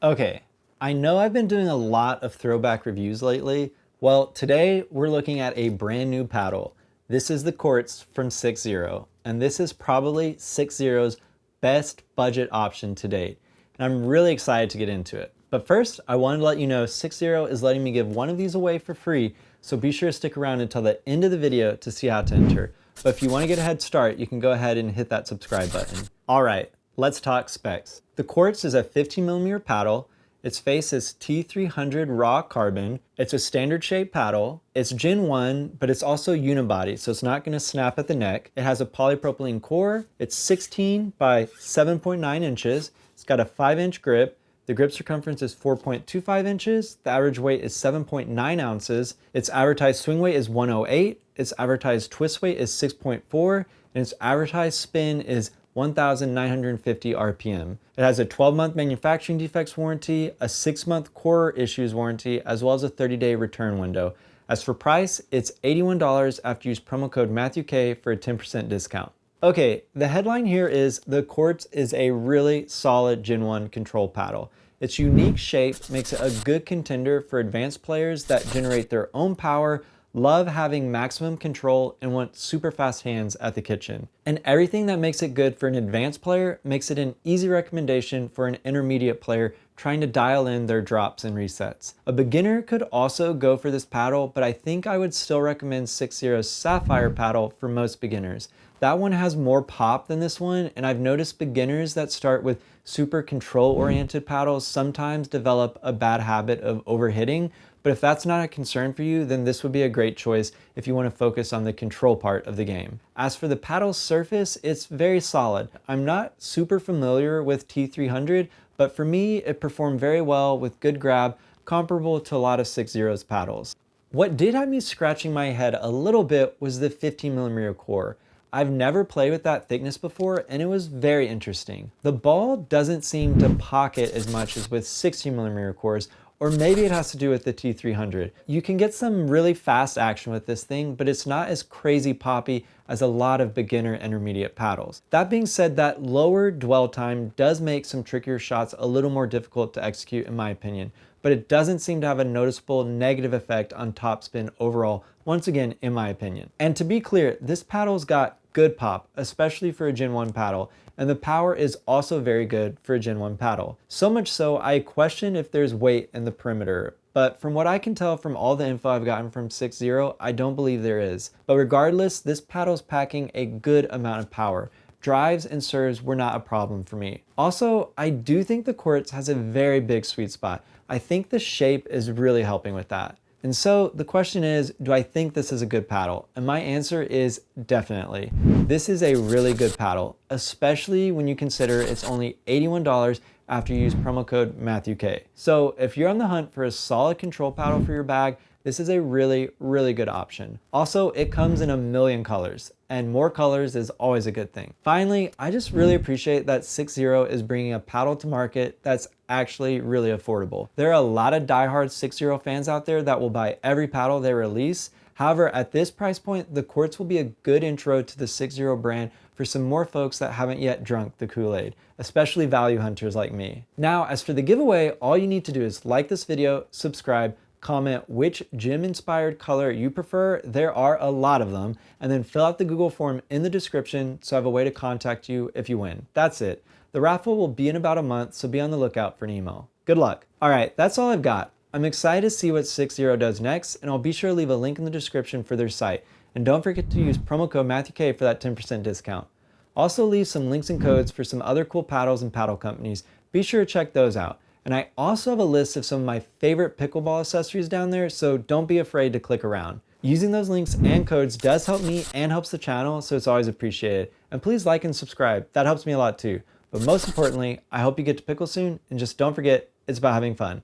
Okay, I know I've been doing a lot of throwback reviews lately. Well, today we're looking at a brand new paddle. This is the Quartz from 6.0, and this is probably 6.0's best budget option to date. And I'm really excited to get into it. But first, I wanted to let you know 6.0 is letting me give one of these away for free, so be sure to stick around until the end of the video to see how to enter. But if you want to get a head start, you can go ahead and hit that subscribe button. All right, let's talk specs. The Quartz is a 15mm paddle. Its face is T300 raw carbon. It's a standard shape paddle. It's Gen 1, but it's also unibody, so it's not going to snap at the neck. It has a polypropylene core. It's 16 by 7.9 inches. It's got a 5-inch grip. The grip circumference is 4.25 inches. The average weight is 7.9 ounces. Its advertised swing weight is 108. Its advertised twist weight is 6.4. And its advertised spin is 1,950 RPM. It has a 12-month manufacturing defects warranty, a 6-month core issues warranty, as well as a 30-day return window. As for price, it's $81 after you use promo code MatthewK for a 10% discount. Okay, the headline here is the Quartz is a really solid Gen 1 control paddle. Its unique shape makes it a good contender for advanced players that generate their own power, love having maximum control, and want super fast hands at the kitchen. And everything that makes it good for an advanced player makes it an easy recommendation for an intermediate player trying to dial in their drops and resets. A beginner could also go for this paddle, but I think I would still recommend 6.0's Sapphire paddle for most beginners. That one has more pop than this one, and I've noticed beginners that start with super control-oriented paddles sometimes develop a bad habit of overhitting. But if that's not a concern for you, then this would be a great choice if you want to focus on the control part of the game. As for the paddle's surface, it's very solid. I'm not super familiar with T300, but for me, it performed very well with good grab, comparable to a lot of 6.0's paddles. What did have me scratching my head a little bit was the 15mm core. I've never played with that thickness before, and it was very interesting. The ball doesn't seem to pocket as much as with 16mm cores, or maybe it has to do with the T300. You can get some really fast action with this thing, but it's not as crazy poppy as a lot of beginner intermediate paddles. That being said, that lower dwell time does make some trickier shots a little more difficult to execute in my opinion, but it doesn't seem to have a noticeable negative effect on topspin overall, once again, in my opinion. And to be clear, this paddle's got good pop, especially for a Gen 1 paddle, and the power is also very good for a Gen 1 paddle. So much so, I question if there's weight in the perimeter, but from what I can tell from all the info I've gotten from 6.0, I don't believe there is. But regardless, this paddle's packing a good amount of power. Drives and serves were not a problem for me. Also, I do think the Quartz has a very big sweet spot. I think the shape is really helping with that. And so the question is, do I think this is a good paddle? And my answer is definitely. This is a really good paddle, especially when you consider it's only $81 after you use promo code MatthewK. So if you're on the hunt for a solid control paddle for your bag, this is a really, really good option. Also, it comes in a million colors, and more colors is always a good thing. Finally, I just really appreciate that 6.0 is bringing a paddle to market that's actually really affordable. There are a lot of diehard 6.0 fans out there that will buy every paddle they release. However, at this price point, the Quartz will be a good intro to the 6.0 brand for some more folks that haven't yet drunk the Kool-Aid, especially value hunters like me. Now, as for the giveaway, all you need to do is like this video, subscribe, comment which gym-inspired color you prefer, there are a lot of them, and then fill out the Google form in the description so I have a way to contact you if you win. That's it. The raffle will be in about a month, so be on the lookout for an email. Good luck. All right, that's all I've got. I'm excited to see what 6.0 does next, and I'll be sure to leave a link in the description for their site. And don't forget to use promo code MatthewK for that 10% discount. Also leave some links and codes for some other cool paddles and paddle companies. Be sure to check those out. And I also have a list of some of my favorite pickleball accessories down there, so don't be afraid to click around. Using those links and codes does help me and helps the channel, so it's always appreciated. And please like and subscribe, that helps me a lot too. But most importantly, I hope you get to pickle soon, and just don't forget, it's about having fun.